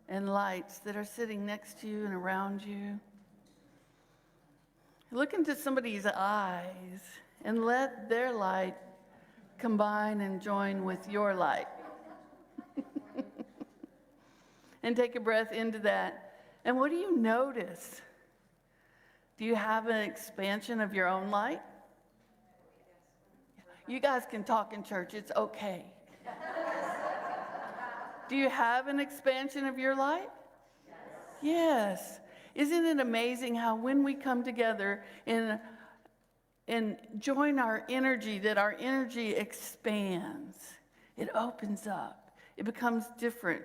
and lights that are sitting next to you and around you. Look into somebody's eyes and let their light combine and join with your light. And take a breath into that. And what do you notice? Do you have an expansion of your own light? You guys can talk in church, it's okay. Do you have an expansion of your light? Yes. Isn't it amazing how when we come together and join our energy, that our energy expands, it opens up, it becomes different.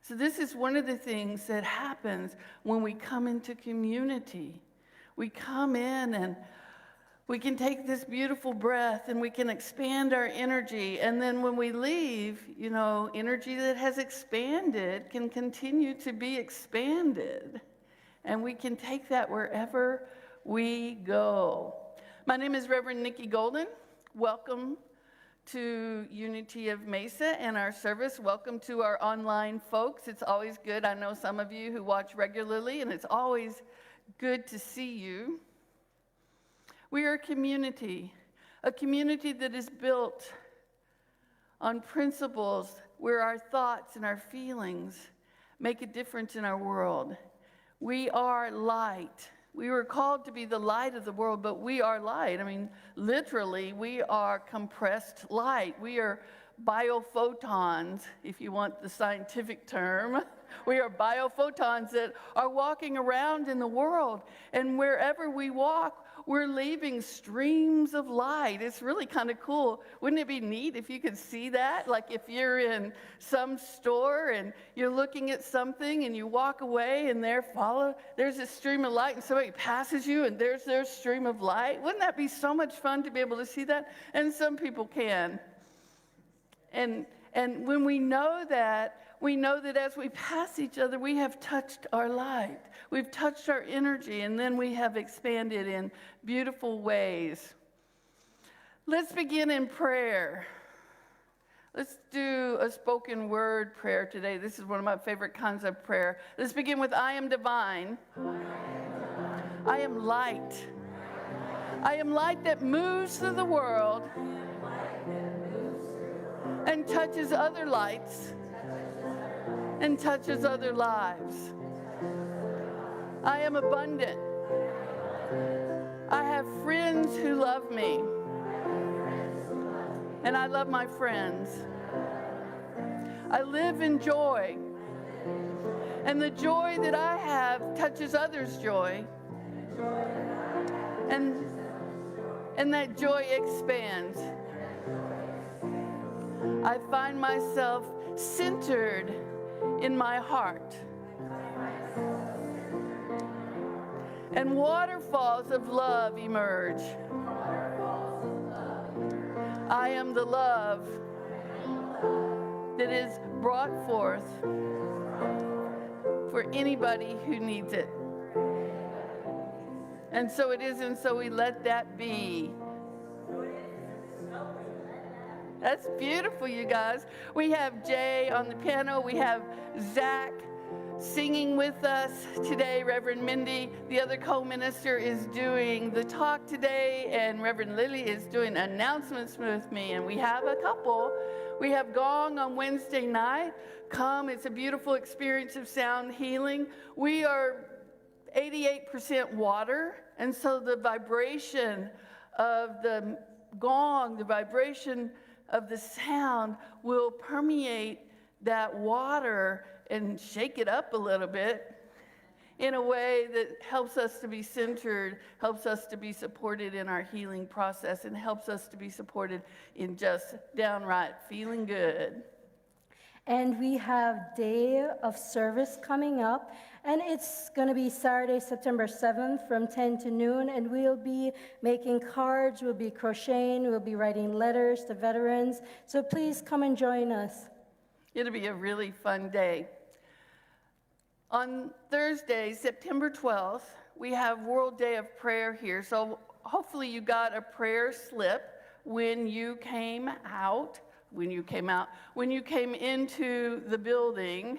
So this is one of the things that happens when we come into community. We come in and we can take this beautiful breath and we can expand our energy. And then when we leave, energy that has expanded can continue to be expanded. And we can take that wherever we go. My name is Reverend Nikki Golden. Welcome to Unity of Mesa and our service. Welcome to our online folks. It's always good. I know some of you who watch regularly, and it's always good to see you. We are a community that is built on principles where our thoughts and our feelings make a difference in our world. We are light. We were called to be the light of the world, but we are light. I mean, literally, we are compressed light. We are biophotons, if you want the scientific term. We are biophotons that are walking around in the world. And wherever we walk, we're leaving streams of light. It's really kind of cool. Wouldn't it be neat if you could see that? Like if you're in some store and you're looking at something and you walk away and there's a stream of light and somebody passes you and there's their stream of light. Wouldn't that be so much fun to be able to see that? And some people can. And when we know that as we pass each other, we have touched our light. We've touched our energy, and then we have expanded in beautiful ways. Let's begin in prayer. Let's do a spoken word prayer today. This is one of my favorite kinds of prayer. Let's begin with, I am divine. I am light. I am light that moves through the world and touches other lights and touches other lives. I am abundant. I have friends who love me. And I love my friends. I live in joy. And the joy that I have touches others' joy. And that joy expands. I find myself centered in my heart. And waterfalls of love emerge. I am the love that is brought forth for anybody who needs it. And so it is, and so we let that be. That's beautiful, you guys. We have Jay on the piano. We have Zach singing with us today. Reverend Mindy, the other co-minister, is doing the talk today, and Reverend Lily is doing announcements with me. And we have a couple. We have Gong on Wednesday night. Come, it's a beautiful experience of sound healing. We are 88% water, and so the vibration of the gong, the vibration of the sound will permeate that water and shake it up a little bit in a way that helps us to be centered, helps us to be supported in our healing process, and helps us to be supported in just downright feeling good. And we have day of service coming up, and it's going to be Saturday, September 7th from 10 to noon, and we'll be making cards, we'll be crocheting, we'll be writing letters to veterans, so please come and join us. It'll be a really fun day. On Thursday, September 12th, we have World Day of Prayer here, so hopefully you got a prayer slip when you came into the building.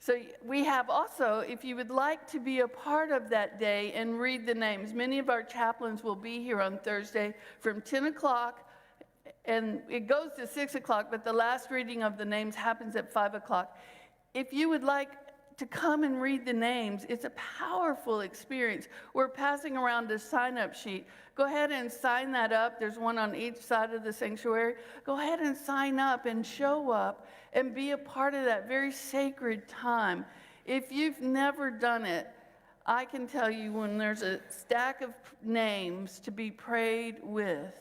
So we have also, if you would like to be a part of that day and read the names, many of our chaplains will be here on Thursday from 10 o'clock, and it goes to 6 o'clock, but the last reading of the names happens at 5 o'clock. If you would like to come and read the names, it's a powerful experience. We're passing around a sign-up sheet. Go ahead and sign that up. There's one on each side of the sanctuary. Go ahead and sign up and show up and be a part of that very sacred time. If you've never done it, I can tell you when there's a stack of names to be prayed with,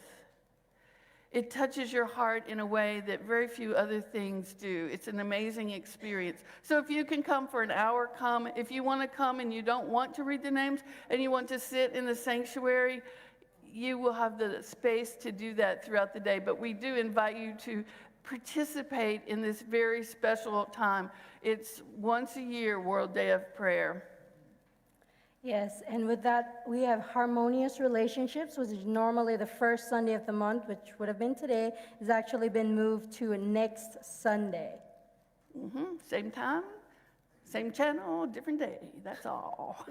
it touches your heart in a way that very few other things do. It's an amazing experience. So if you can come for an hour, come. If you want to come and you don't want to read the names and you want to sit in the sanctuary, you will have the space to do that throughout the day. But we do invite you to participate in this very special time. It's once a year, World Day of Prayer. Yes, and with that, we have harmonious relationships, which is normally the first Sunday of the month, which would have been today, has actually been moved to next Sunday. Same time, same channel, different day. That's all.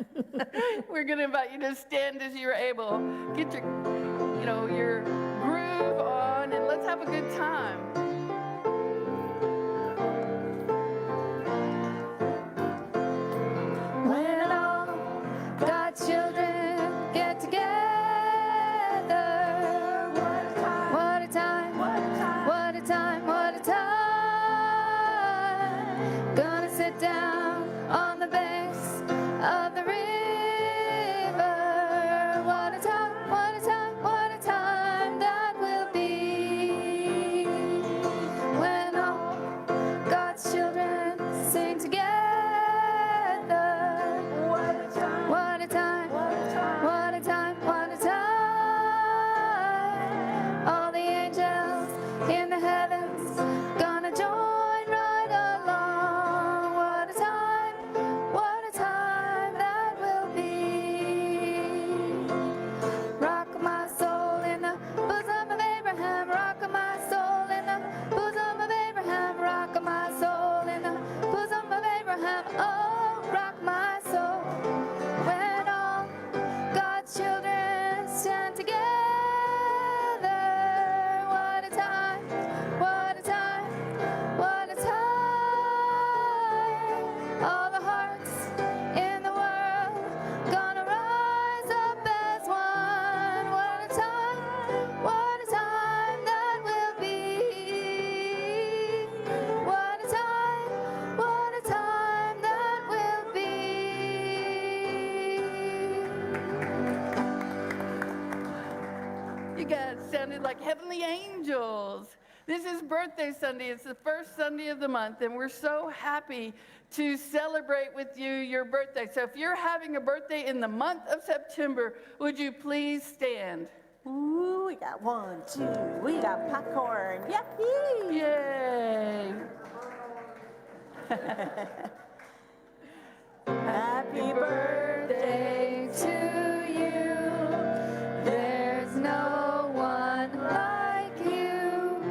We're going to invite you to stand as you're able. Get your groove on, and let's have a good time. When all God's children get together, what a time, what a time, what a time, what a time. Gonna sit down on the banks of the river. What a time, what a time, what a time that will be. When all God's children sing together. What a time, what a time, what a time, what a time, what a time. All the angels in the heavens gonna join right along. What a time that will be. Rock my soul in the bosom of Abraham. Rock my soul in the bosom of Abraham. Rock my soul in the bosom of Abraham. Oh, rock my soul. When all God's children stand together. What a time, what a time, what a time. All the hearts in the world gonna rise up as one. What a time that will be. What a time that will be. You guys sounded like heavenly angels. This is Birthday Sunday. It's the first Sunday of the month, and we're so happy to celebrate with you your birthday. So if you're having a birthday in the month of September, would you please stand? Ooh, we got 1, 2, we got popcorn. Yippee! Yay! Happy birthday To you, there's no one like you,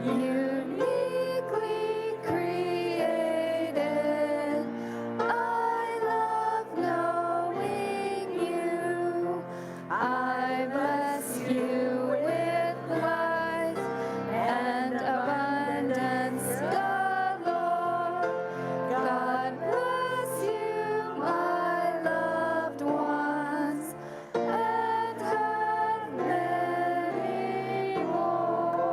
uniquely created. I love knowing you. I bless you with life and abundance galore. God bless you, my loved ones, and have many more.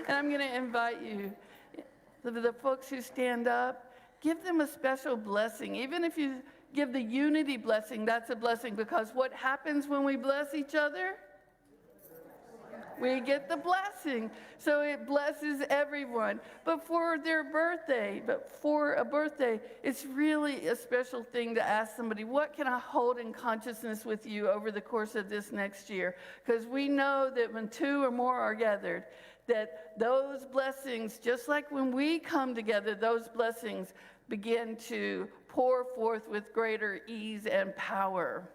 And I'm going to invite you, the folks who stand up, give them a special blessing. Even if you give the unity blessing, that's a blessing, because what happens when we bless each other? We get the blessing. So it blesses everyone. But for a birthday, it's really a special thing to ask somebody, what can I hold in consciousness with you over the course of this next year? Because we know that when 2 or more are gathered, that those blessings, just like when we come together, those blessings begin to pour forth with greater ease and power.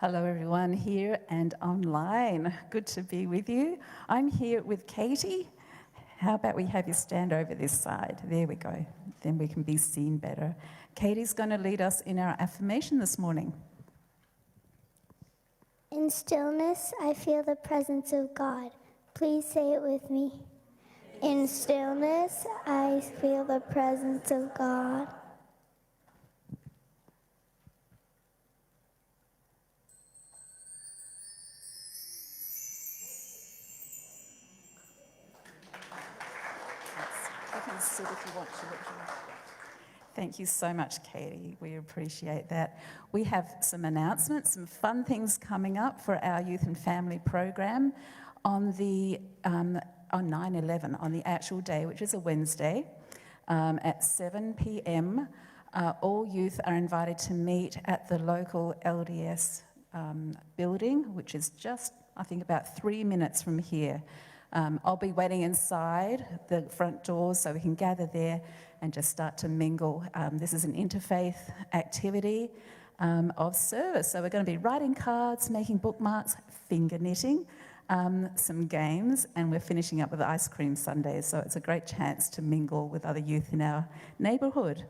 Hello, everyone here and online. Good to be with you. I'm here with Katie. How about we have you stand over this side? There we go. Then we can be seen better. Katie's going to lead us in our affirmation this morning. In stillness, I feel the presence of God. Please say it with me. In stillness, I feel the presence of God. You can sit if you want to. Thank you so much, Katie. We appreciate that. We have some announcements, some fun things coming up for our youth and family program on 9/11, on the actual day, which is a Wednesday, at 7 p.m. All youth are invited to meet at the local LDS building, which is just, I think, about 3 minutes from here. I'll be waiting inside the front doors so we can gather there and just start to mingle. This is an interfaith activity of service. So we're going to be writing cards, making bookmarks, finger knitting, some games, and we're finishing up with ice cream sundaes. So it's a great chance to mingle with other youth in our neighbourhood.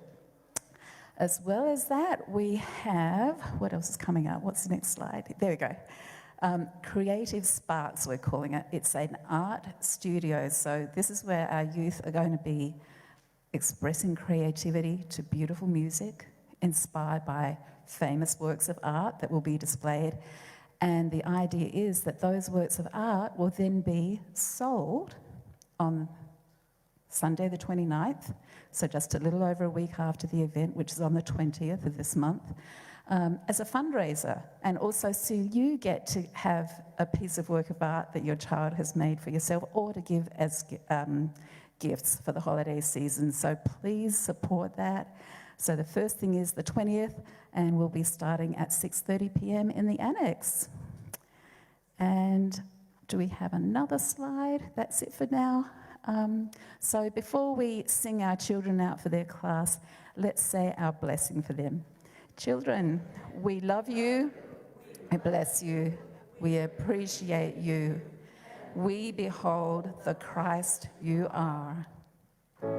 As well as that, we have, what else is coming up? What's the next slide? There we go. Creative Sparks, we're calling it. It's an art studio. So this is where our youth are going to be expressing creativity to beautiful music, inspired by famous works of art that will be displayed. And the idea is that those works of art will then be sold on Sunday the 29th, so just a little over a week after the event, which is on the 20th of this month, as a fundraiser. And also so you get to have a piece of work of art that your child has made for yourself or to give as gifts for the holiday season. So please support that. So the first thing is the 20th, and we'll be starting at 6:30 p.m. in the annex. And do we have another slide? That's it for now. So before we sing our children out for their class, let's say our blessing for them. Children, we love you, we bless you, we appreciate you. We behold the Christ you are. You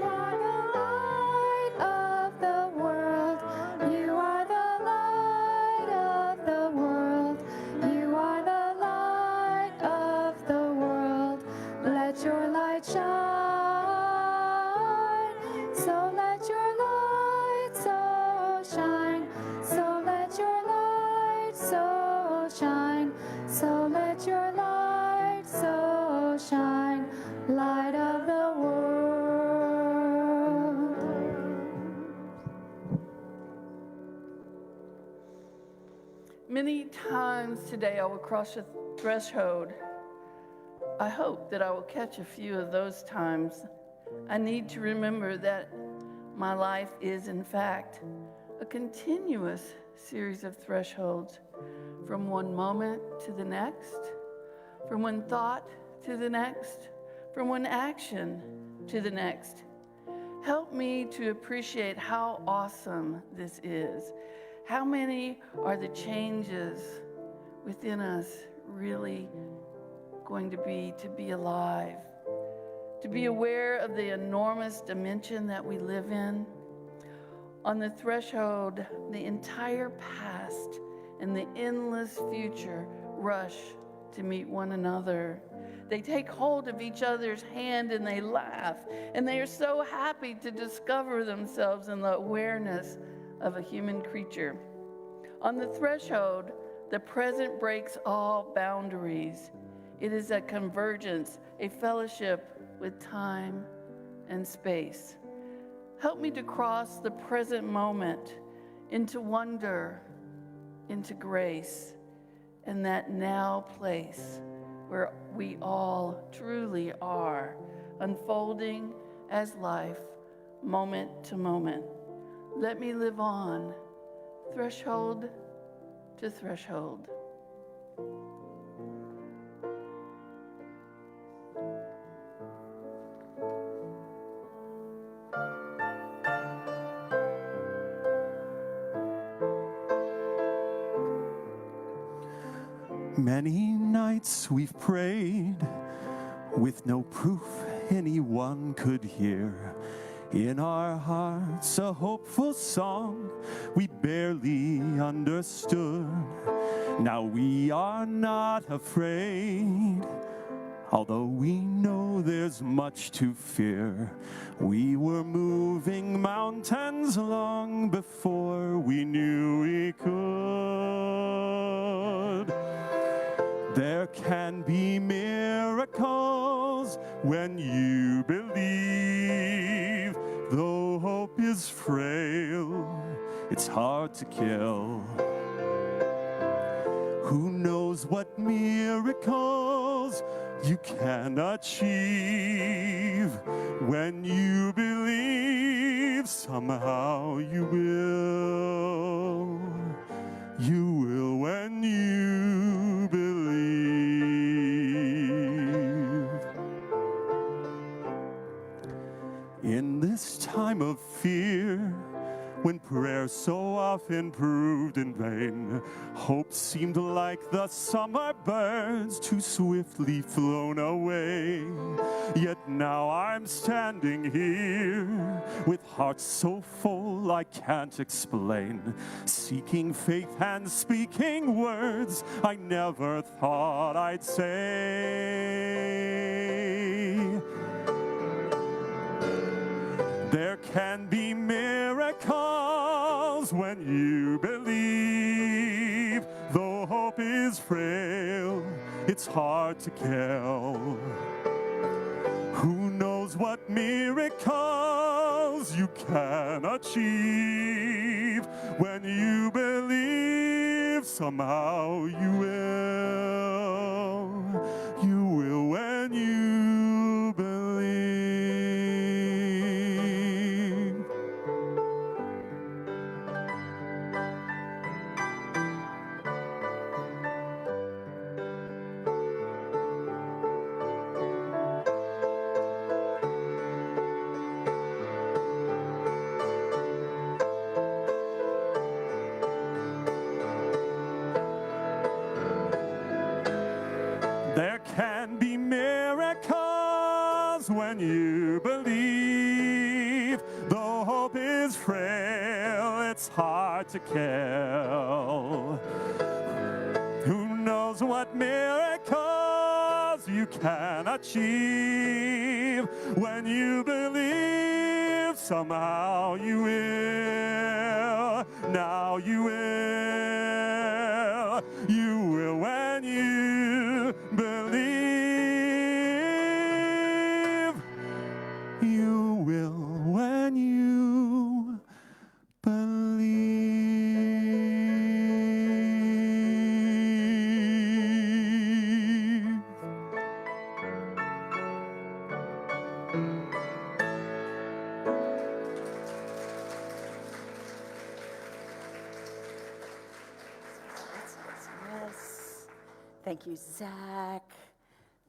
are the light of the world. You are the light of the world. You are the light of the world. Let your light shine. So let your light so shine. So let your light so shine. So let your light so shine. Light of the world. Many times today I will cross a threshold. I hope that I will catch a few of those times. I need to remember that my life is, in fact, a continuous series of thresholds, from one moment to the next, from one thought to the next, from one action to the next. Help me to appreciate how awesome this is. How many are the changes within us really going to be alive, to be aware of the enormous dimension that we live in. On the threshold, the entire past and the endless future rush to meet one another. They take hold of each other's hand and they laugh, and they are so happy to discover themselves in the awareness of a human creature. On the threshold, the present breaks all boundaries. It is a convergence, a fellowship with time and space. Help me to cross the present moment into wonder, into grace, and that now place where we all truly are, unfolding as life, moment to moment. Let me live on, threshold to threshold. Many nights we've prayed with no proof anyone could hear. In our hearts a hopeful song we barely understood. Now we are not afraid, although we know there's much to fear. We were moving mountains long before we knew we could. There can be miracles when you believe. Though hope is frail, it's hard to kill. Who knows what miracles you can achieve? When you believe, somehow you will. You will when you believe. In this time of fear, when prayer so often proved in vain, hope seemed like the summer birds too swiftly flown away. Yet now I'm standing here with heart so full I can't explain, seeking faith and speaking words I never thought I'd say. There can be miracles when you believe. Though hope is frail, it's hard to kill. Who knows what miracles you can achieve? When you believe, somehow you will. You will when you believe. There can be miracles when you believe. Though hope is frail, it's hard to kill. Who knows what miracles you can achieve? When you believe, somehow you will. Now you will. You will when you believe. You will when you believe. Yes. Thank you, Zach.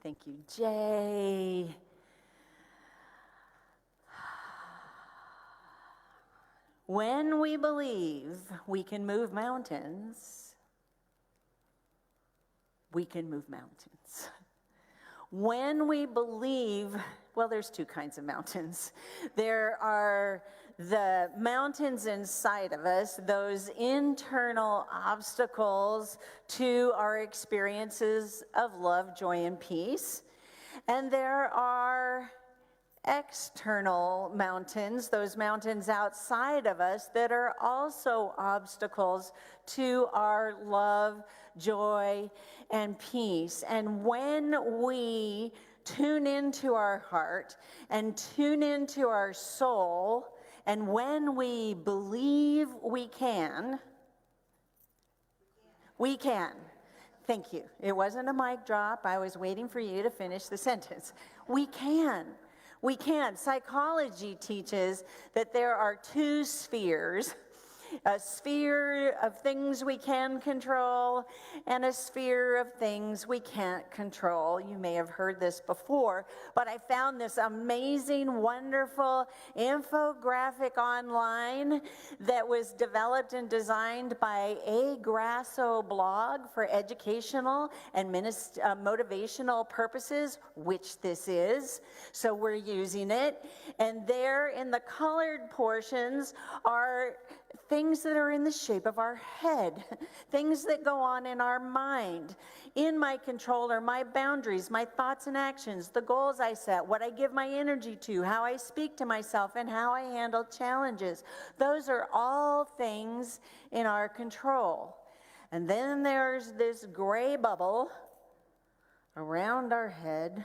Thank you, Jay. When we believe we can move mountains, we can move mountains. When we believe, well, there's two kinds of mountains. There are the mountains inside of us, those internal obstacles to our experiences of love, joy, and peace. And there are external mountains, those mountains outside of us that are also obstacles to our love, joy, and peace. And when we tune into our heart and tune into our soul, and when we believe we can. Thank you. It wasn't a mic drop. I was waiting for you to finish the sentence. We can. We can. Psychology teaches that there are two spheres a sphere of things we can control and a sphere of things we can't control. You may have heard this before, but I found this amazing, wonderful infographic online that was developed and designed by A. Grasso blog for educational and motivational purposes, which this is. So we're using it. And there in the colored portions are things that are in the shape of our head, things that go on in our mind. In my control are my boundaries, my thoughts and actions, the goals I set, what I give my energy to, how I speak to myself, and how I handle challenges. Those are all things in our control. And then there's this gray bubble around our head,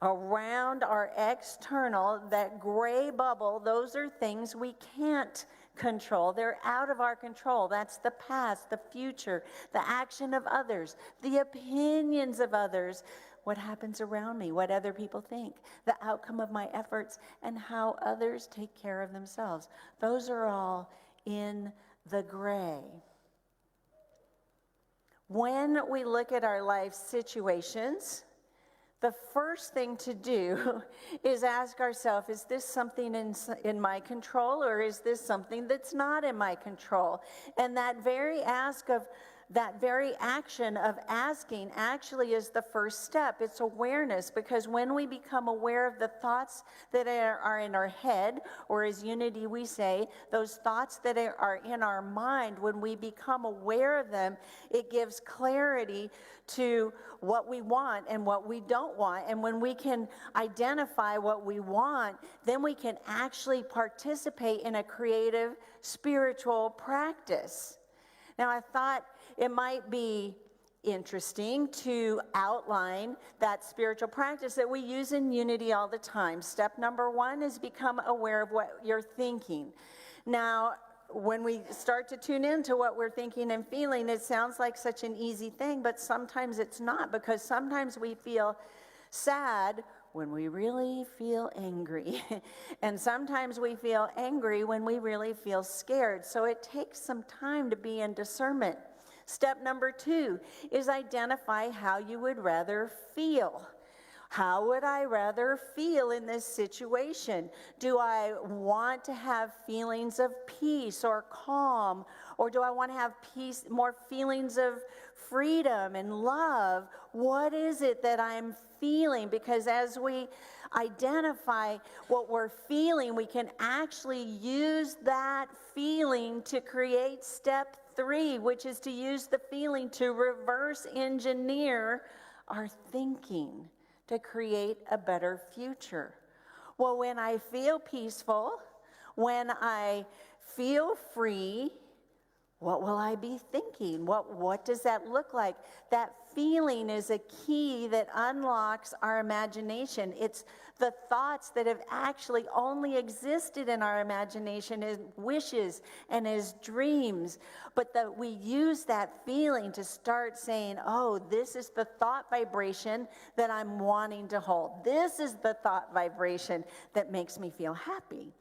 around our external, that gray bubble. Those are things we can't control. They're out of our control. That's the past, the future, the action of others, the opinions of others, what happens around me, what other people think, the outcome of my efforts, and how others take care of themselves. Those are all in the gray. When we look at our life situations, the first thing to do is ask ourselves, is this something in my control, or is this something that's not in my control? And that very action of asking actually is the first step. It's awareness, because when we become aware of the thoughts that are in our head, or as Unity we say, those thoughts that are in our mind, when we become aware of them, it gives clarity to what we want and what we don't want. And when we can identify what we want, then we can actually participate in a creative spiritual practice. Now, I thought it might be interesting to outline that spiritual practice that we use in Unity all the time. Step number 1 is become aware of what you're thinking. Now, when we start to tune into what we're thinking and feeling, it sounds like such an easy thing, but sometimes it's not, because sometimes we feel sad when we really feel angry. And sometimes we feel angry when we really feel scared. So it takes some time to be in discernment. Step number 2 is identify how you would rather feel. How would I rather feel in this situation? Do I want to have feelings of peace or calm? Or do I want to have more feelings of freedom and love? What is it that I'm feeling? Because as we identify what we're feeling, we can actually use that feeling to create step 3, which is to use the feeling to reverse engineer our thinking to create a better future. Well, when I feel peaceful, when I feel free, what will I be thinking? What does that look like? That feeling is a key that unlocks our imagination. It's the thoughts that have actually only existed in our imagination as wishes and as dreams, but that we use that feeling to start saying, oh, this is the thought vibration that I'm wanting to hold. This is the thought vibration that makes me feel happy,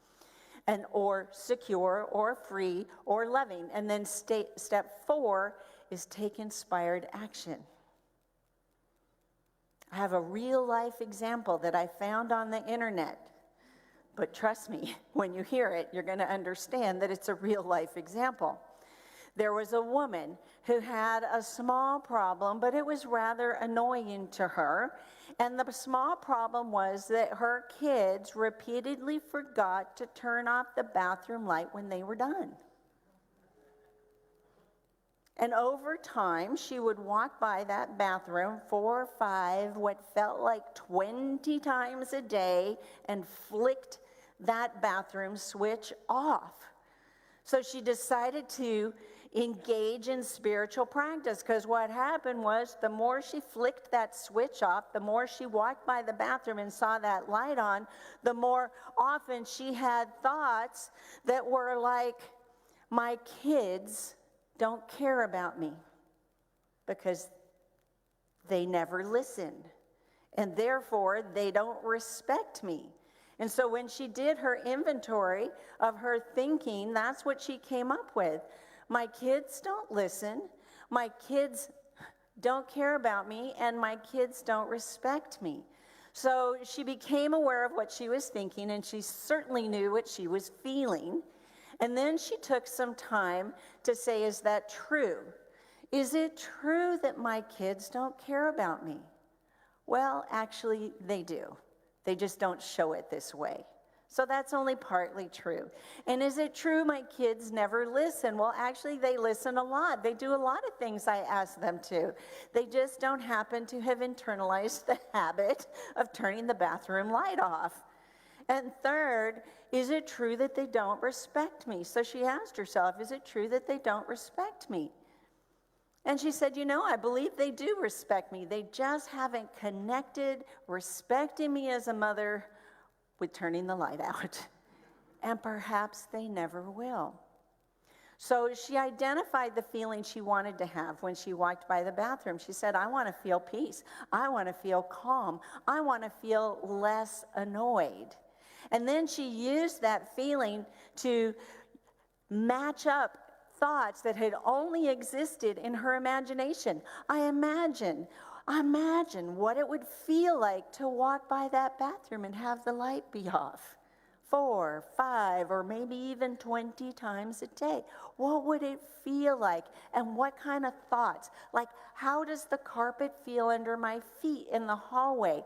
and or secure or free or loving. And then step 4 is take inspired action. I have a real life example that I found on the internet. But trust me, when you hear it, you're going to understand that it's a real life example. There was a woman who had a small problem, but it was rather annoying to her. And the small problem was that her kids repeatedly forgot to turn off the bathroom light when they were done. And over time, she would walk by that bathroom 4 or 5, what felt like 20 times a day, and flicked that bathroom switch off. So she decided to engage in spiritual practice, because what happened was the more she flicked that switch off, the more she walked by the bathroom and saw that light on, the more often she had thoughts that were like, my kids don't care about me because they never listened, and therefore they don't respect me, And so when she did her inventory of her thinking, that's what she came up with. My kids don't listen, my kids don't care about me, and my kids don't respect me. So she became aware of what she was thinking, and she certainly knew what she was feeling. And then she took some time to say, is that true? Is it true that my kids don't care about me? Well, actually, they do. They just don't show it this way. So that's only partly true. And is it true my kids never listen? Well, actually, they listen a lot. They do a lot of things I ask them to. They just don't happen to have internalized the habit of turning the bathroom light off. And third, is it true that they don't respect me? So she asked herself, is it true that they don't respect me? And she said, I believe they do respect me. They just haven't connected respecting me as a mother with turning the light out. And perhaps they never will. So she identified the feeling she wanted to have when she walked by the bathroom. She said, I want to feel peace. I want to feel calm. I want to feel less annoyed. And then she used that feeling to match up thoughts that had only existed in her imagination. I imagine what it would feel like to walk by that bathroom and have the light be off 4, 5, or maybe even 20 times a day. What would it feel like? And what kind of thoughts? Like, how does the carpet feel under my feet in the hallway?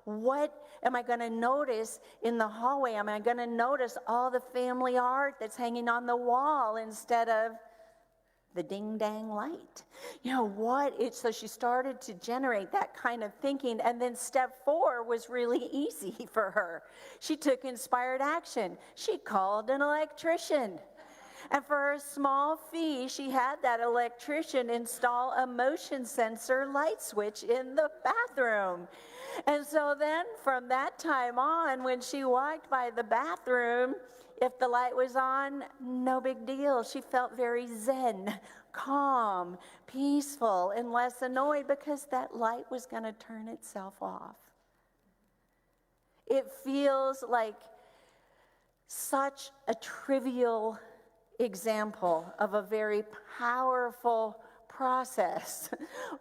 What am I going to notice in the hallway? Am I going to notice all the family art that's hanging on the wall instead of the ding-dang light? So she started to generate that kind of thinking, and then step 4 was really easy for her. She took inspired action. She called an electrician. And for a small fee, she had that electrician install a motion sensor light switch in the bathroom. And so then from that time on, when she walked by the bathroom, if the light was on, no big deal. She felt very zen, calm, peaceful, and less annoyed because that light was going to turn itself off. It feels like such a trivial example of a very powerful process,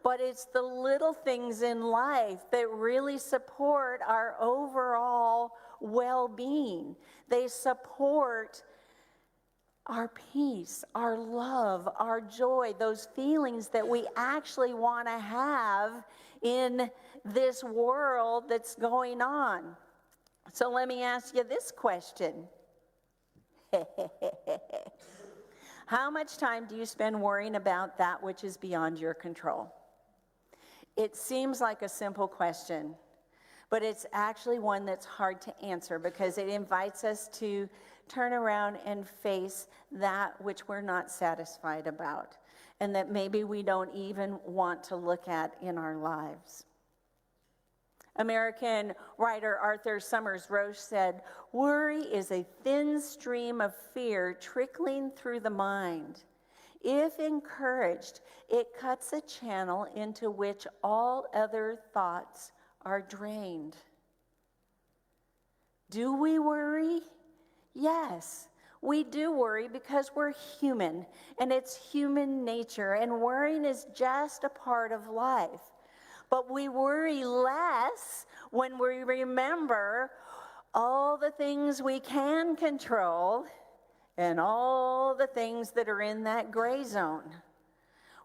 but it's the little things in life that really support our overall well-being. They support our peace, our love, our joy, those feelings that we actually want to have in this world that's going on. So let me ask you this question. How much time do you spend worrying about that which is beyond your control? It seems like a simple question, but it's actually one that's hard to answer because it invites us to turn around and face that which we're not satisfied about and that maybe we don't even want to look at in our lives. American writer Arthur Summers Roche said, "Worry is a thin stream of fear trickling through the mind. If encouraged, it cuts a channel into which all other thoughts are drained." Do we worry? Yes, we do worry because we're human, and it's human nature, and worrying is just a part of life. But we worry less when we remember all the things we can control and all the things that are in that gray zone.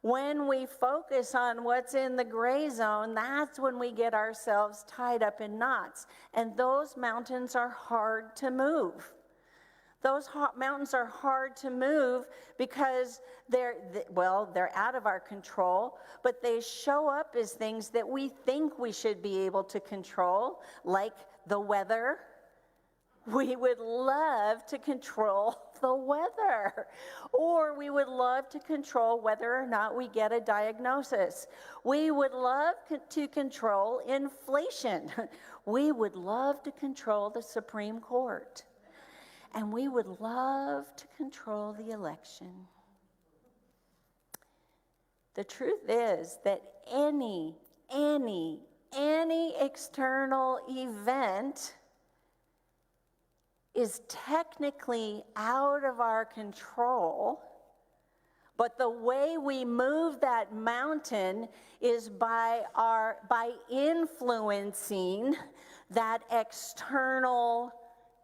When we focus on what's in the gray zone, that's when we get ourselves tied up in knots. And those mountains are hard to move. Those mountains are hard to move because they're out of our control, but they show up as things that we think we should be able to control, like the weather. We would love to control the weather, or we would love to control whether or not we get a diagnosis. We would love to control inflation. We would love to control the Supreme Court. And we would love to control the election. The truth is that any external event is technically out of our control, but the way we move that mountain is by influencing that external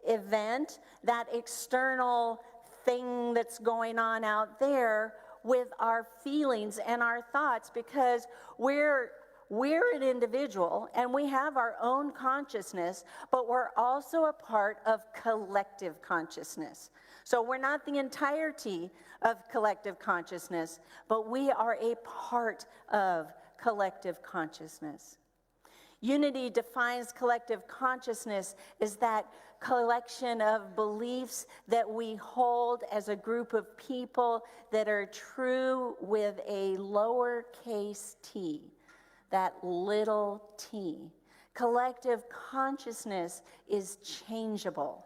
event, that external thing that's going on out there with our feelings and our thoughts, because we're an individual and we have our own consciousness, but we're also a part of collective consciousness. So we're not the entirety of collective consciousness, but we are a part of collective consciousness. Unity defines collective consciousness as that collection of beliefs that we hold as a group of people that are true with a lowercase t, that little t. Collective consciousness is changeable.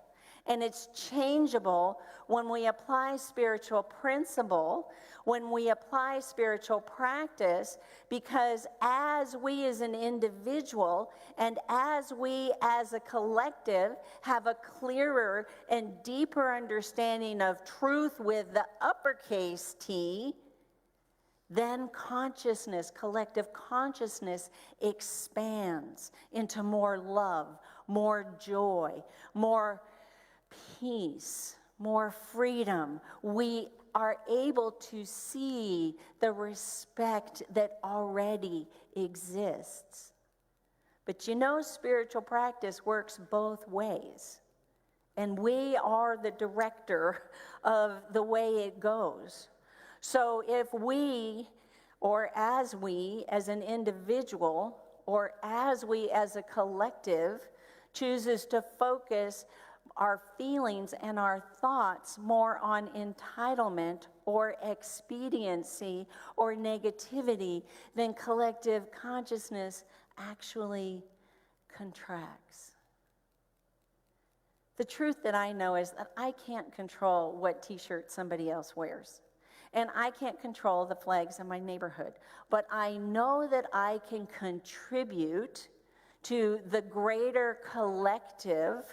And it's changeable when we apply spiritual principle, when we apply spiritual practice, because as we as an individual and as we as a collective have a clearer and deeper understanding of truth with the uppercase T, then consciousness, collective consciousness, expands into more love, more joy, more peace, more freedom. We are able to see the respect that already exists. But you know, spiritual practice works both ways. And we are the director of the way it goes. So if we, or as we as an individual, or as we as a collective, chooses to focus our feelings and our thoughts more on entitlement or expediency or negativity, then collective consciousness actually contracts. The truth that I know is that I can't control what t-shirt somebody else wears. And I can't control the flags in my neighborhood. But I know that I can contribute to the greater collective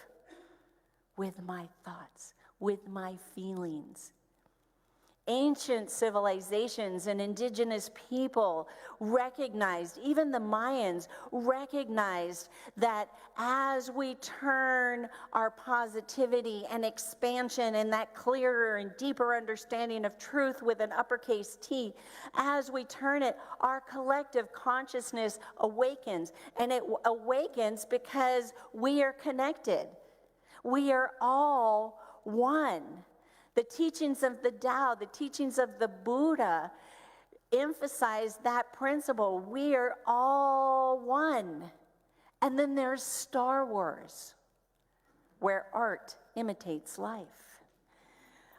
with my thoughts, with my feelings. Ancient civilizations and indigenous people recognized, even the Mayans recognized, that as we turn our positivity and expansion and that clearer and deeper understanding of truth with an uppercase T, as we turn it, our collective consciousness awakens. And it awakens because we are connected. We are all one. The teachings of the Tao, the teachings of the Buddha emphasize that principle. We are all one. And then there's Star Wars, where art imitates life.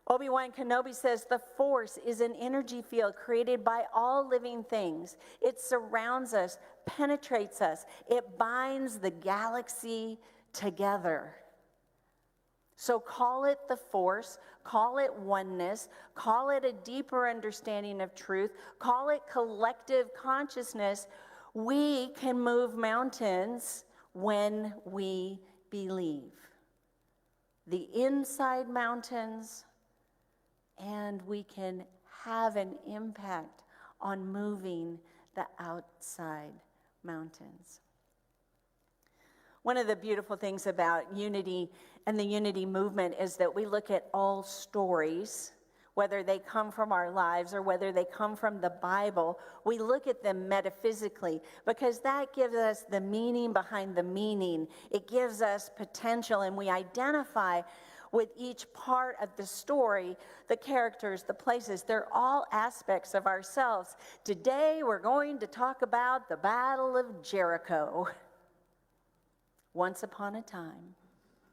Obi-Wan Kenobi says the Force is an energy field created by all living things. It surrounds us, penetrates us. It binds the galaxy together. So call it the Force, call it oneness, call it a deeper understanding of truth, call it collective consciousness. We can move mountains when we believe. The inside mountains, and we can have an impact on moving the outside mountains. One of the beautiful things about unity and the unity movement is that we look at all stories, whether they come from our lives or whether they come from the Bible. We look at them metaphysically because that gives us the meaning behind the meaning. It gives us potential, and we identify with each part of the story, the characters, the places. They're all aspects of ourselves. Today we're going to talk about the Battle of Jericho. Once upon a time,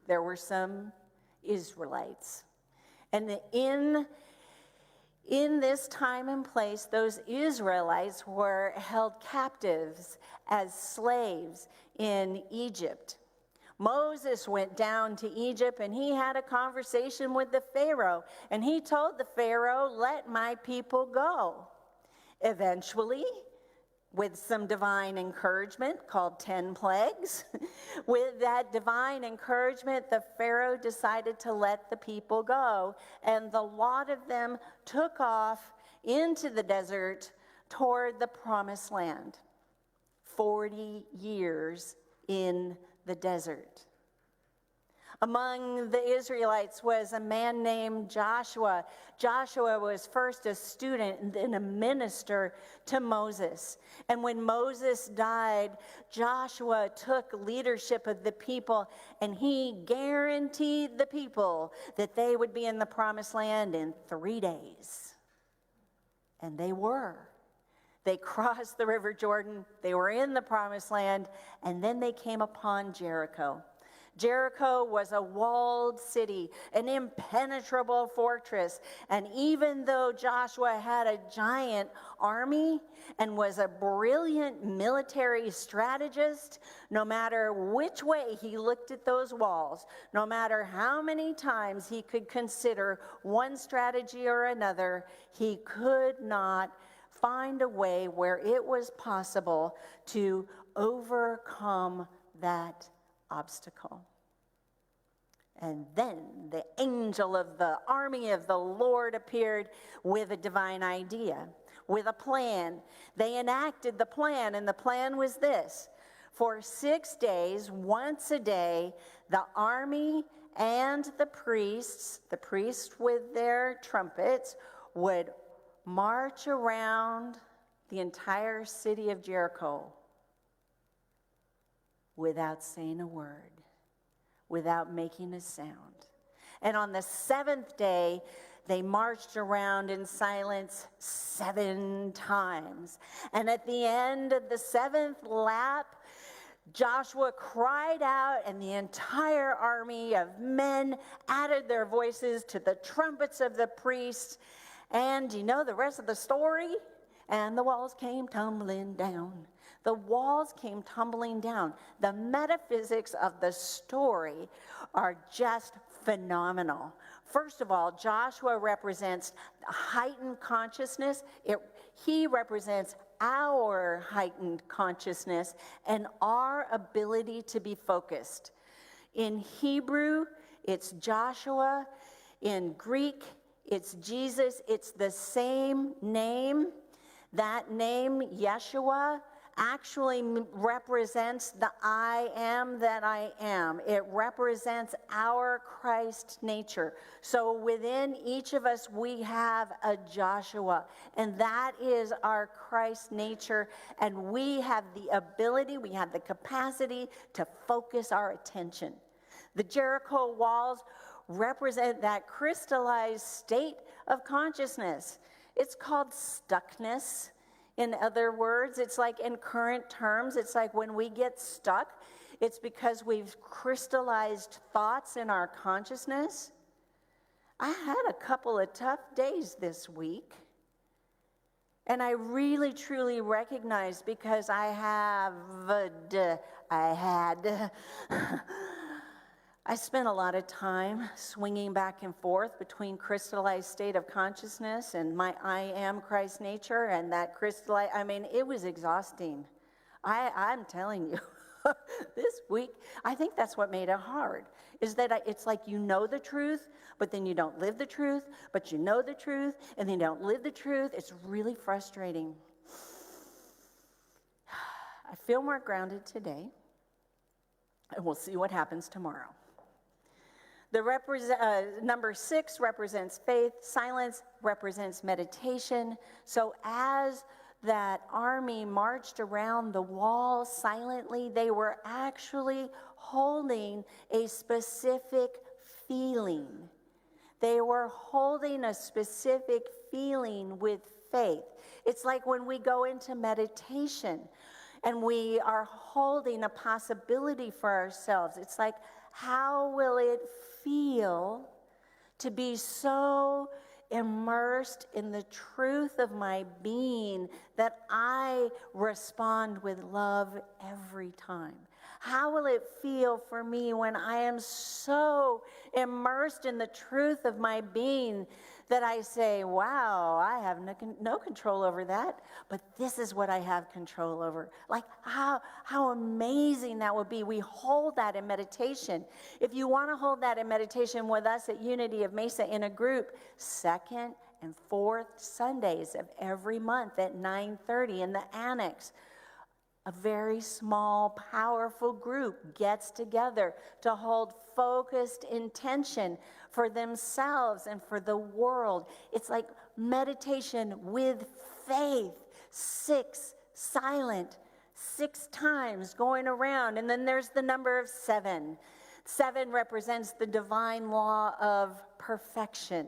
there were some Israelites. And in this time and place, those Israelites were held captives as slaves in Egypt. Moses went down to Egypt and he had a conversation with the Pharaoh. And he told the Pharaoh, "Let my people go." Eventually, with some divine encouragement called 10 plagues. With that divine encouragement, the Pharaoh decided to let the people go, and the lot of them took off into the desert toward the promised land. 40 years in the desert. Among the Israelites was a man named Joshua. Joshua was first a student and then a minister to Moses. And when Moses died, Joshua took leadership of the people, and he guaranteed the people that they would be in the promised land in 3 days. And they were. They crossed the river Jordan, they were in the promised land, and then they came upon Jericho. Jericho was a walled city, an impenetrable fortress. And even though Joshua had a giant army and was a brilliant military strategist, no matter which way he looked at those walls, no matter how many times he could consider one strategy or another, he could not find a way where it was possible to overcome that obstacle. And then the angel of the army of the Lord appeared with a divine idea, with a plan. They enacted the plan, and the plan was this. For 6 days, once a day, the army and the priests with their trumpets, would march around the entire city of Jericho without saying a word, without making a sound. And on the 7th day, they marched around in silence 7 times. And at the end of the 7th lap, Joshua cried out, and the entire army of men added their voices to the trumpets of the priests. And you know the rest of the story? And the walls came tumbling down. The walls came tumbling down. The metaphysics of the story are just phenomenal. First of all, Joshua represents heightened consciousness. He represents our heightened consciousness and our ability to be focused. In Hebrew, it's Joshua. In Greek, it's Jesus. It's the same name. That name, Yeshua, actually represents the I am that I am. It represents our Christ nature. So within each of us, we have a Joshua, and that is our Christ nature, and we have the ability, we have the capacity to focus our attention. The Jericho walls represent that crystallized state of consciousness. It's called stuckness. In other words, it's like in current terms, it's like when we get stuck, it's because we've crystallized thoughts in our consciousness. I had a couple of tough days this week, and I really, truly recognized because I spent a lot of time swinging back and forth between crystallized state of consciousness and my I am Christ nature, and that crystallized, it was exhausting. I'm telling you, this week, I think that's what made it hard, is that it's like you know the truth, but then you don't live the truth, but you know the truth, and then you don't live the truth. It's really frustrating. I feel more grounded today, and we'll see what happens tomorrow. Number 6 represents faith. Silence represents meditation. So as that army marched around the wall silently, they were actually holding a specific feeling. They were holding a specific feeling with faith. It's like when we go into meditation and we are holding a possibility for ourselves. It's like, how will it feel to be so immersed in the truth of my being that I respond with love every time? How will it feel for me when I am so immersed in the truth of my being that I say, wow, I have no control over that, but this is what I have control over. Like how amazing that would be. We hold that in meditation. If you want to hold that in meditation with us at Unity of Mesa in a group, second and fourth Sundays of every month at 9:30 in the annex, a very small, powerful group gets together to hold focused intention for themselves and for the world. It's like meditation with faith, 6 silent, 6 times going around. And then there's the number of 7. 7 represents the divine law of perfection.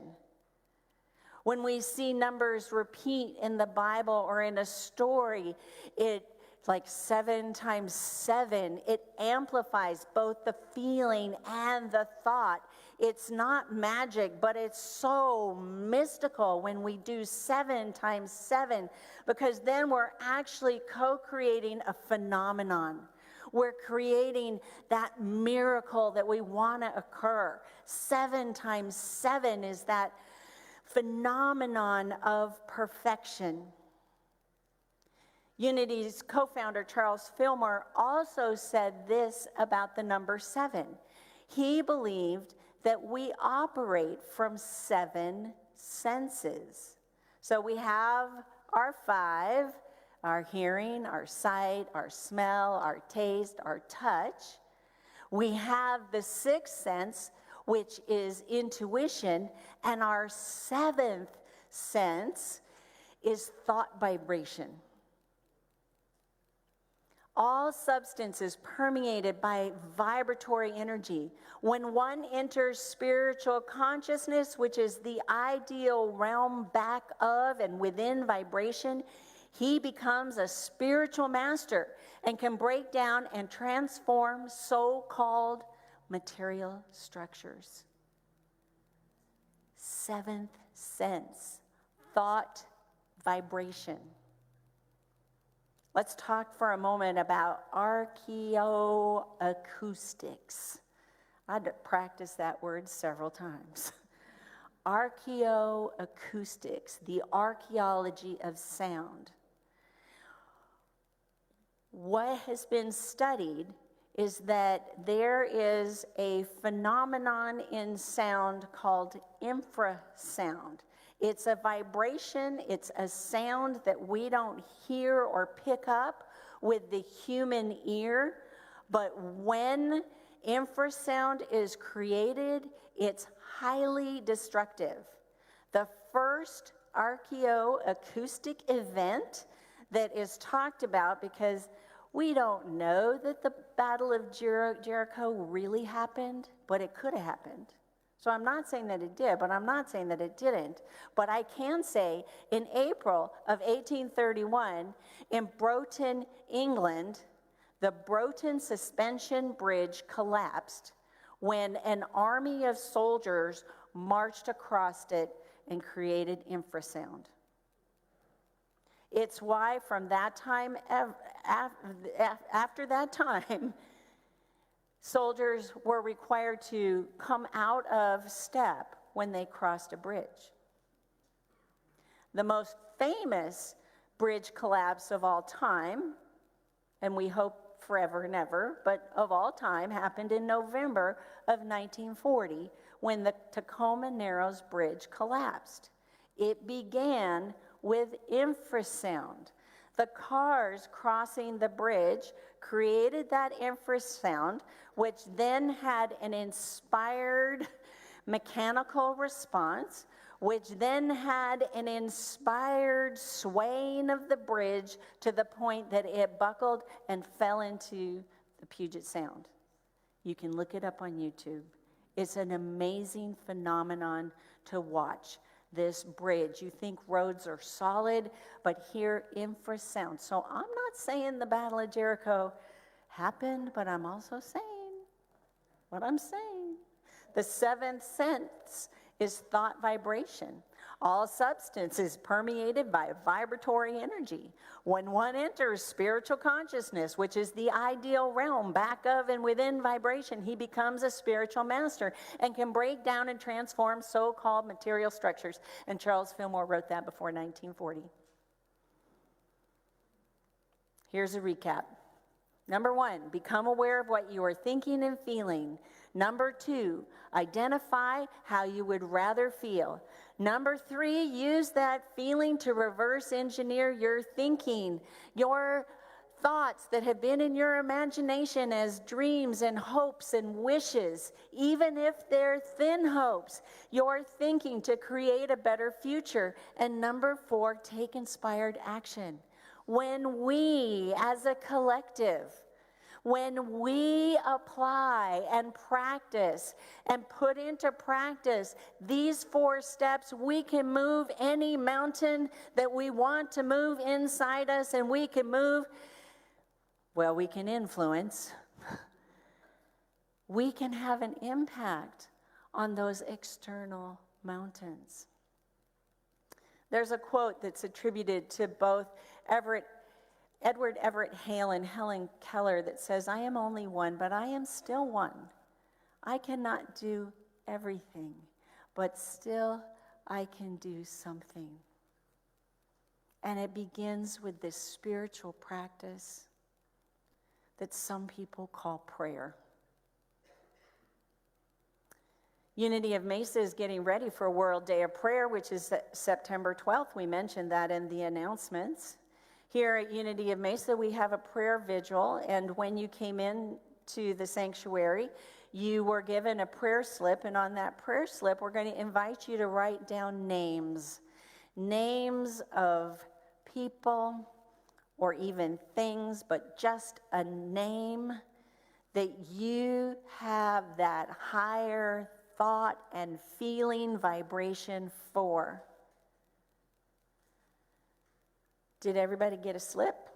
When we see numbers repeat in the Bible or in a story, it's like 7 times 7. It amplifies both the feeling and the thought. It's not magic, but it's so mystical when we do 7 times 7, because then we're actually co-creating a phenomenon. We're creating that miracle that we want to occur. 7 times 7 is that phenomenon of perfection. Unity's co-founder, Charles Fillmore, also said this about the number 7. He believed that we operate from 7 senses. So we have our 5, our hearing, our sight, our smell, our taste, our touch. We have the 6th sense, which is intuition, and our 7th sense is thought vibration. All substance is permeated by vibratory energy. When one enters spiritual consciousness, which is the ideal realm back of and within vibration, he becomes a spiritual master and can break down and transform so-called material structures. 7th sense, thought vibration. Let's talk for a moment about archaeoacoustics. I had to practice that word several times. Archaeoacoustics, the archaeology of sound. What has been studied is that there is a phenomenon in sound called infrasound. It's a vibration, it's a sound that we don't hear or pick up with the human ear, but when infrasound is created, it's highly destructive. The first archaeoacoustic event that is talked about, because we don't know that the Battle of Jericho really happened, but it could have happened. So I'm not saying that it did, but I'm not saying that it didn't. But I can say in April of 1831, in Broughton, England, the Broughton Suspension Bridge collapsed when an army of soldiers marched across it and created infrasound. It's why from that time, after that time, soldiers were required to come out of step when they crossed a bridge. The most famous bridge collapse of all time, and we hope forever and ever, but of all time, happened in November of 1940 when the Tacoma Narrows Bridge collapsed. It began with infrasound. The cars crossing the bridge created that infrasound, which then had an inspired mechanical response, which then had an inspired swaying of the bridge to the point that it buckled and fell into the Puget Sound. You can look it up on YouTube. It's an amazing phenomenon to watch. This bridge, you think roads are solid, but hear infrasound. So I'm not saying the Battle of Jericho happened, but I'm also saying what I'm saying. The 7th sense is thought vibration. All substance is permeated by vibratory energy. When one enters spiritual consciousness, which is the ideal realm back of and within vibration, he becomes a spiritual master and can break down and transform so-called material structures. And Charles Fillmore wrote that before 1940. Here's a recap. Number 1, become aware of what you are thinking and feeling. Number 2, identify how you would rather feel. Number 3, use that feeling to reverse engineer your thinking, your thoughts that have been in your imagination as dreams and hopes and wishes, even if they're thin hopes, your thinking to create a better future. And number 4, take inspired action. When we, as a collective, when we apply and practice and put into practice these 4 steps, we can move any mountain that we want to move inside us, and we can move, well, we can influence. We can have an impact on those external mountains. There's a quote that's attributed to both Edward Everett Hale and Helen Keller that says, "I am only one, but I am still one. I cannot do everything, but still I can do something." And it begins with this spiritual practice that some people call prayer. Unity of Mesa is getting ready for World Day of Prayer, which is September 12th. We mentioned that in the announcements. Here at Unity of Mesa, we have a prayer vigil, and when you came in to the sanctuary, you were given a prayer slip, and on that prayer slip, we're going to invite you to write down names of people or even things, but just a name that you have that higher thought and feeling vibration for. Did everybody get a slip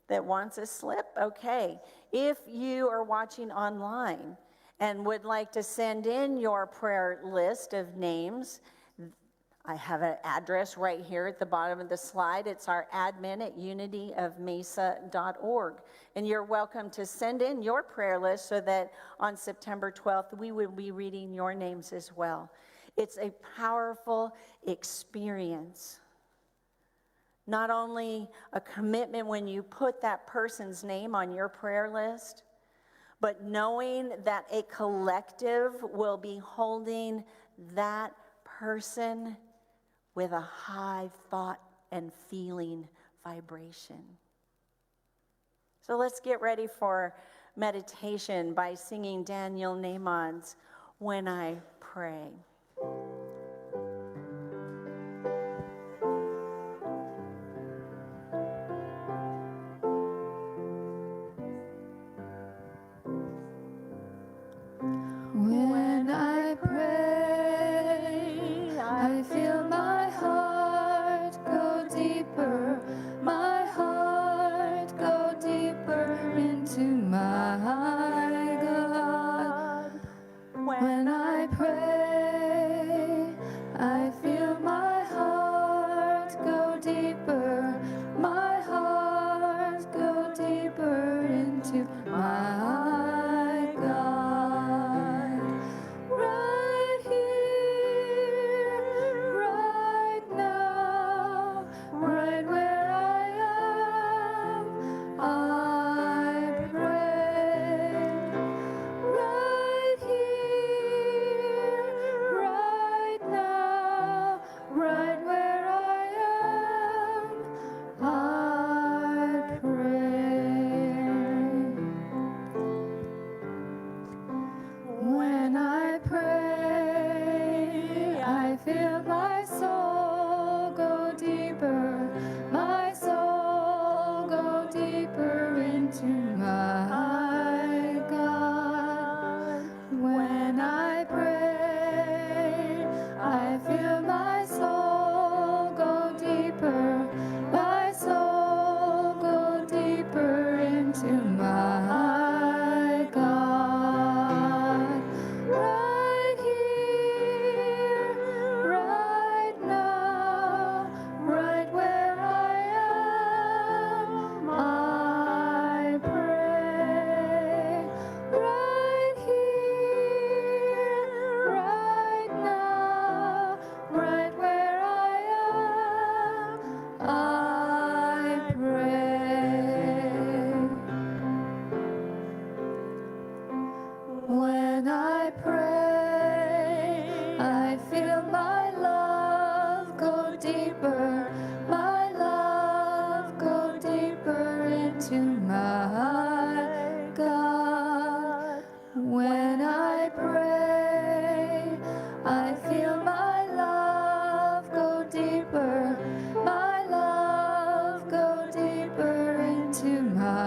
that wants a slip? Okay. If you are watching online and would like to send in your prayer list of names, I have an address right here at the bottom of the slide. It's our admin at unityofmesa.org. And you're welcome to send in your prayer list so that on September 12th, we will be reading your names as well. It's a powerful experience. Not only a commitment when you put that person's name on your prayer list, but knowing that a collective will be holding that person with a high thought and feeling vibration. So let's get ready for meditation by singing Daniel Nahman's "When I Pray." When I pray, I feel my heart go deeper, my heart go deeper into my God. When I pray, I feel my heart go deeper, my heart go deeper into my God. Right here, right now, right where I am, I pray. Right here, right now, right where I am, I pray. When I pray, I feel my soul go deeper, my soul go deeper into my God. When I pray, I feel my soul go deeper, my soul go deeper into my God. Right here, right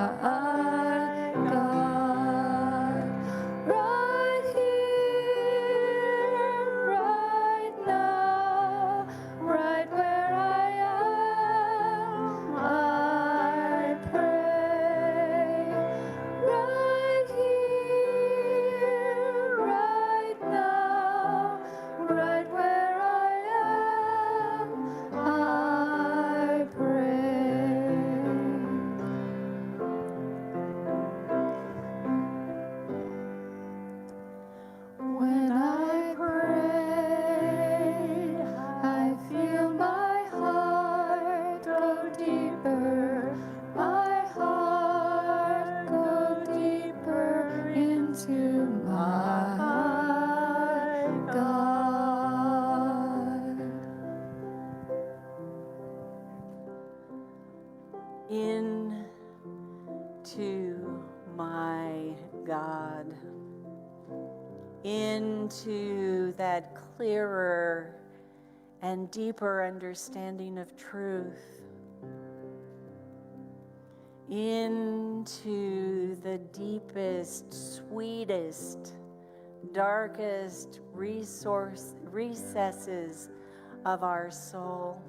God. Right here, right now, right where I am, I pray. Right here, right now, right where I am, I pray. When I pray, I feel my heart go deeper, my heart go deeper into my God. Into my God. Into that clearer and deeper understanding of truth, into the deepest, sweetest, darkest recesses of our soul,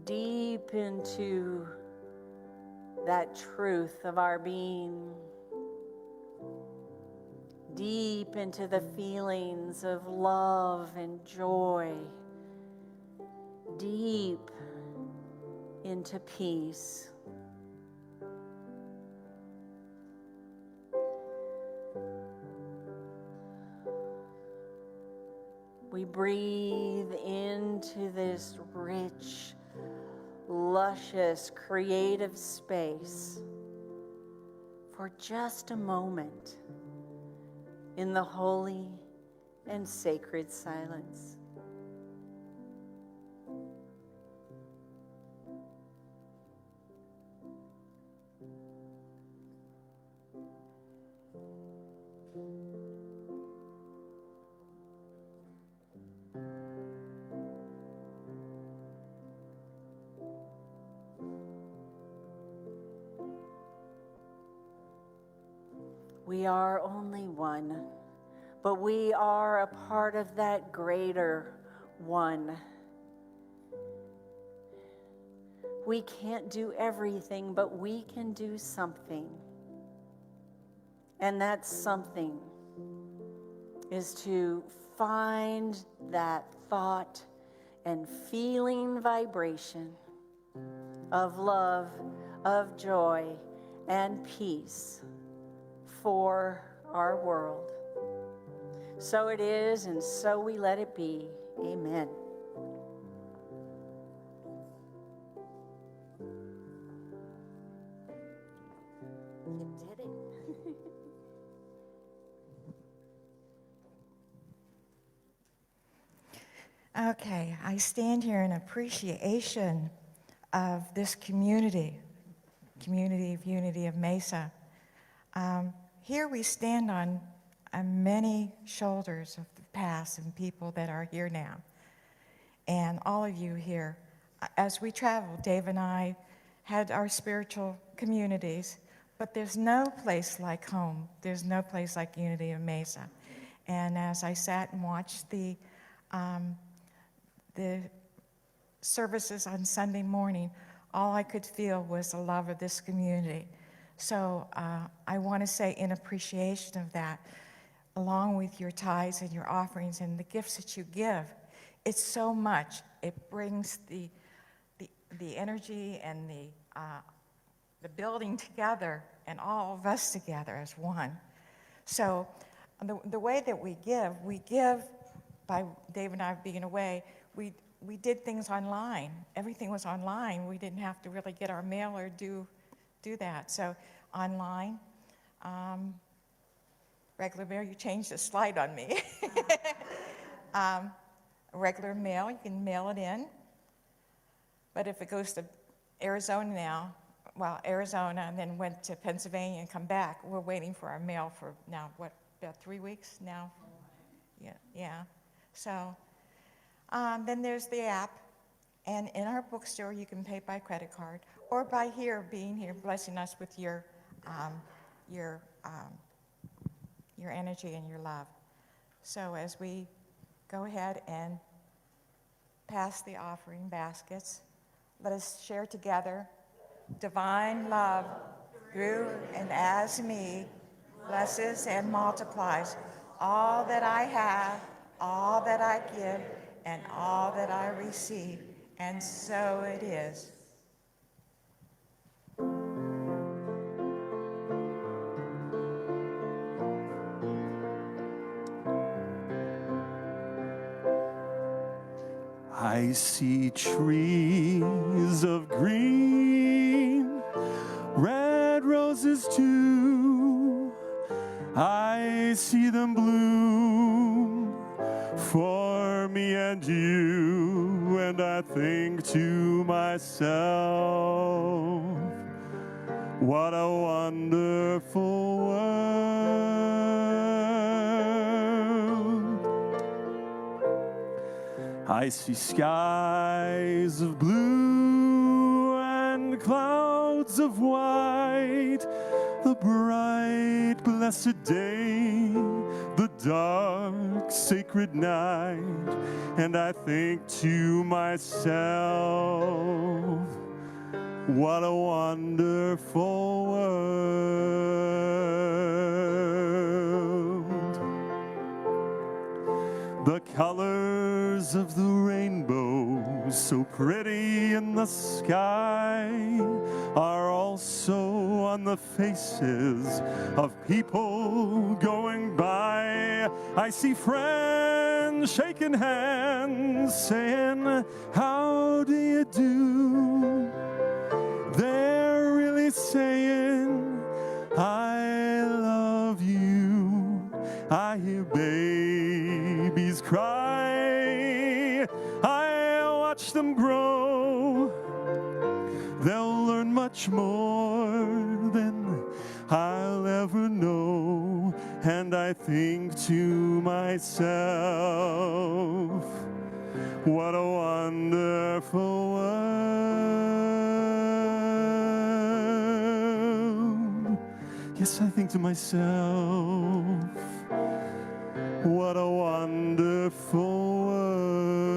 deep into that truth of our being, deep into the feelings of love and joy, deep into peace. We breathe into this rich, luscious, creative space for just a moment in the holy and sacred silence. We are only one, but we are a part of that greater one. We can't do everything, but we can do something. And that something is to find that thought and feeling vibration of love, of joy, and peace for our world. So it is, and so we let it be. Amen. You did it. Okay, I stand here in appreciation of this community of unity of Mesa. Here we stand on many shoulders of the past and people that are here now. And all of you here, as we traveled, Dave and I had our spiritual communities, but there's no place like home. There's no place like Unity of Mesa. And as I sat and watched the services on Sunday morning, all I could feel was the love of this community. So I want to say in appreciation of that, along with your tithes and your offerings and the gifts that you give, it's so much. It brings the energy and the building together and all of us together as one. So the way that we give by Dave and I being away, we did things online. Everything was online. We didn't have to really get our mail or do that. So online, regular mail, you changed the slide on me. Regular mail, you can mail it in. But if it goes to Arizona now, Arizona and then went to Pennsylvania and come back, we're waiting for our mail for now, about 3 weeks now? Yeah. So then there's the app, And in our bookstore, you can pay by credit card or by being here, blessing us with your energy and your love. So as we go ahead and pass the offering baskets, let us share together. Divine love grew and as me blesses and multiplies all that I have, all that I give, and all that I receive. And so it is. I see trees of green, red roses too. I see them bloom for me and you, and I think to myself, what a wonderful world. I see skies of blue and clouds of white, the bright, blessed day, the dark, sacred night, and I think to myself, what a wonderful world. The colors of the rainbow, so pretty in the sky, are also on the faces of people going by. I see friends shaking hands, saying, how do you do? They're really saying, I love you. I hear babies cry. I watch them grow. They'll learn much more than I'll ever know. And I think to myself, what a wonderful world. Yes, I think to myself, what a wonderful world.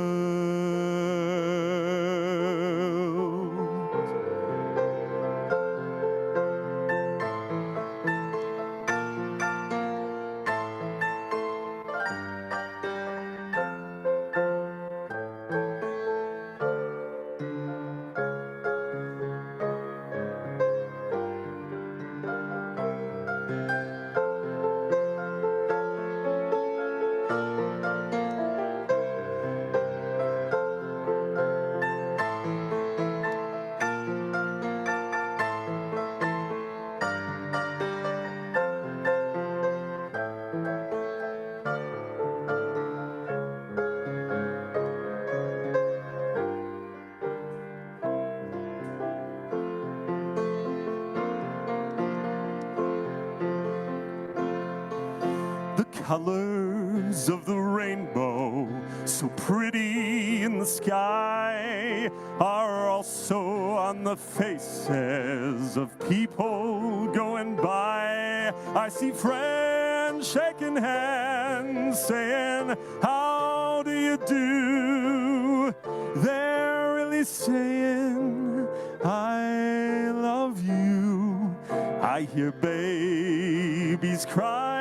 The colors of the rainbow, so pretty in the sky, are also on the faces of people going by. I see friends shaking hands, saying, how do you do? They're really saying, I love you. I hear babies cry.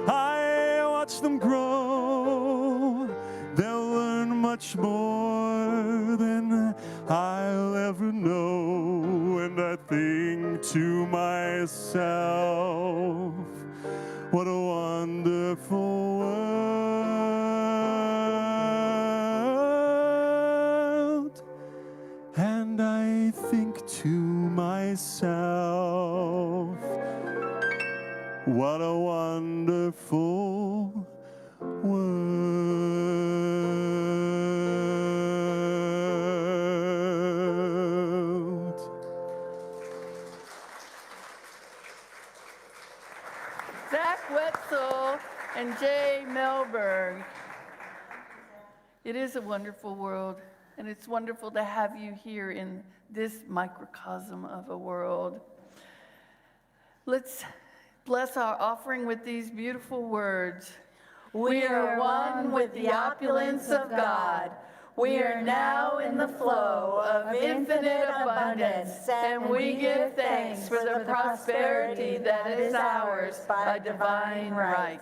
I watch them grow. They'll learn much more than I'll ever know. And I think to myself, what a wonderful world. And I think to myself, what a wonderful world. Zach Wetzel and Jay Melberg. It is a wonderful world. And it's wonderful to have you here in this microcosm of a world. Let's bless our offering with these beautiful words. We are one with the opulence of God. We are now in the flow of infinite abundance, and we give thanks for the prosperity that is ours by divine right.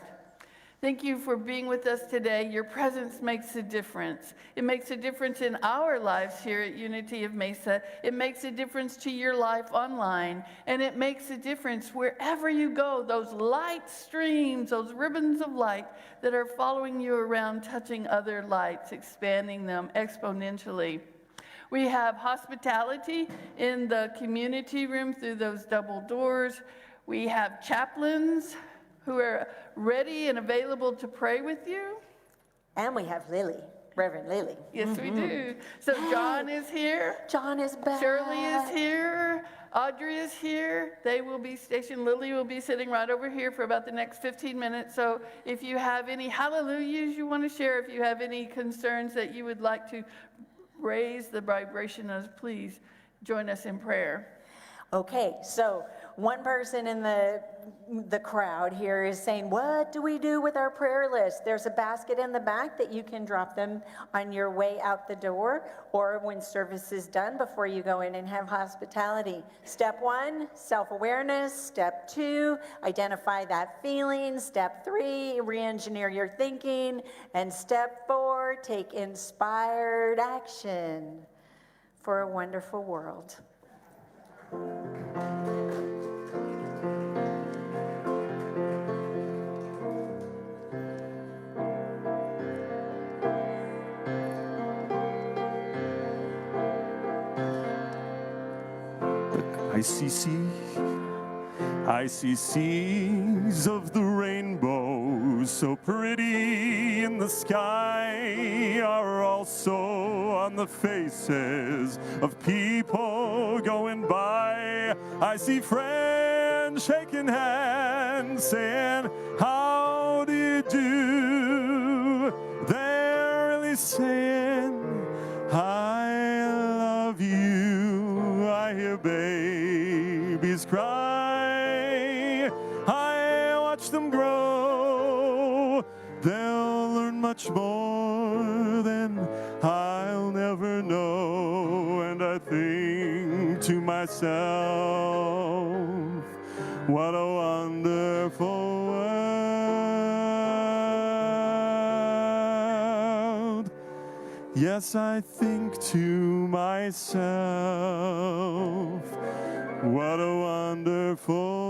Thank you for being with us today. Your presence makes a difference. It makes a difference in our lives here at Unity of Mesa. It makes a difference to your life online. And it makes a difference wherever you go. Those light streams, those ribbons of light that are following you around, touching other lights, expanding them exponentially. We have hospitality in the community room through those double doors. We have chaplains who are ready and available to pray with you. And we have Lily, Reverend Lily. Yes, we do. So John is here. John is back. Shirley is here. Audrey is here. They will be stationed. Lily will be sitting right over here for about the next 15 minutes. So if you have any hallelujahs you want to share, if you have any concerns that you would like to raise the vibration of, please join us in prayer. Okay, so one person in the crowd here is saying, what do we do with our prayer list? There's a basket in the back that you can drop them on your way out the door or when service is done before you go in and have hospitality. Step 1, self-awareness. Step 2, identify that feeling. Step 3, re-engineer your thinking. And step 4, take inspired action for a wonderful world. I see seas of the rainbow, so pretty in the sky, are also on the faces of people going by. I see friends shaking hands, saying, how do you do? They're really saying, I love you. I hear babies cry. I watch them grow. They'll learn much more than I'll never know. And I think to myself, what a wonderful world. Yes, I think to myself, what a wonderful